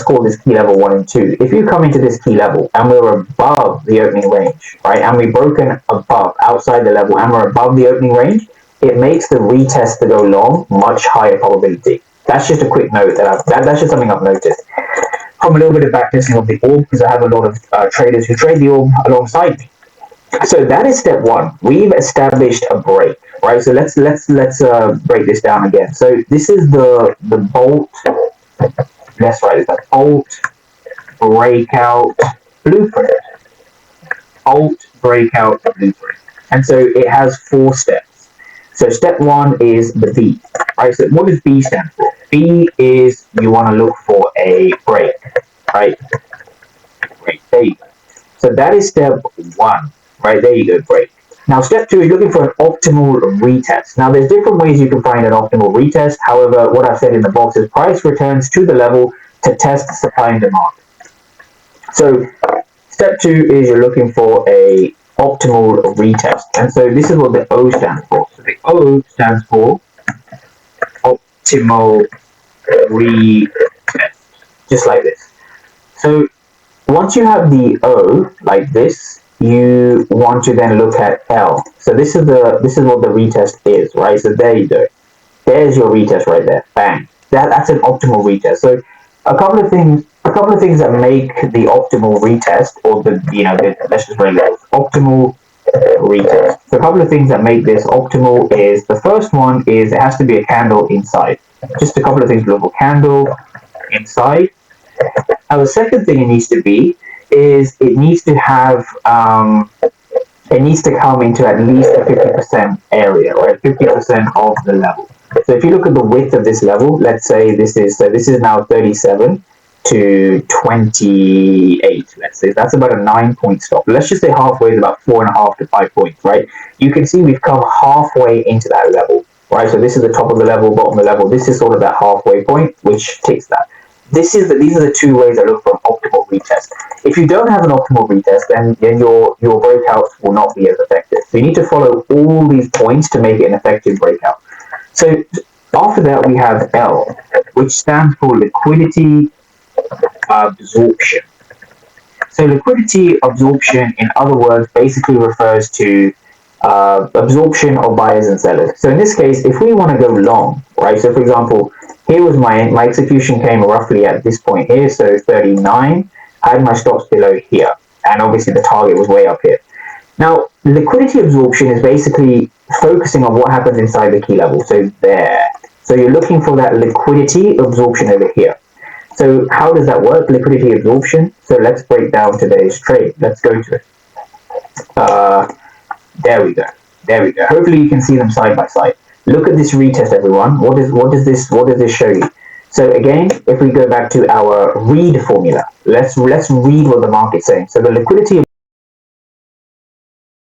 call this key level 1 and 2. If you come into this key level and we're above the opening range, right, and we've broken above, outside the level, and we're above the opening range, it makes the retest to go long much higher probability. That's just a quick note that's just something I've noticed from a little bit of backtesting of the orb, because I have a lot of traders who trade the orb alongside me. So that is step one. We've established a break, right? So let's break this down again. So this is the B.O.L.T. Let's write it down. B.O.L.T. Breakout blueprint. B.O.L.T. Breakout blueprint. And so it has 4 steps. So step 1 is the B, right? So what does B stand for? B is you want to look for a break, right? Break. There you go. So that is step 1, right? There you go, break. Now step 2 is looking for an optimal retest. Now there's different ways you can find an optimal retest. However, what I've said in the box is price returns to the level to test supply and demand. So step 2 is you're looking for a optimal retest. And so this is what the O stands for. So the O stands for optimal retest, just like this. So once you have the O like this, you want to then look at L. So this is what the retest is, right? So there you go. There's your retest right there. Bang. That's an optimal retest. So a couple of things that make the optimal retest, or let's just bring it optimal retest. So a couple of things that make this optimal is, the first one is it has to be a candle inside. Just a couple of things to look for. Candle inside. Now the second thing it needs to be is it needs to have it needs to come into at least a 50% area, right? 50% of the level. So if you look at the width of this level, let's say this is now 37 to 28. Let's say that's about a 9-point stop. Let's just say halfway is about 4.5 to 5 points, right? You can see we've come halfway into that level, right? So this is the top of the level, bottom of the level. This is sort of that halfway point, which ticks that. These are the 2 ways I look for an optimal retest. If you don't have an optimal retest, then your breakouts will not be as effective. So you need to follow all these points to make it an effective breakout. So after that, we have L, which stands for liquidity absorption. So liquidity absorption, in other words, basically refers to absorption of buyers and sellers. So in this case, if we want to go long, right? So for example, here was my execution came roughly at this point here, so 39. I had my stops below here, and obviously the target was way up here. Now, liquidity absorption is basically focusing on what happens inside the key level. So there. So you're looking for that liquidity absorption over here. So how does that work? Liquidity absorption. So let's break down today's trade. Let's go to it. There we go. There we go. Hopefully you can see them side by side. Look at this retest, everyone. What does this show you? So again, if we go back to our read formula, let's read what the market's saying. So the liquidity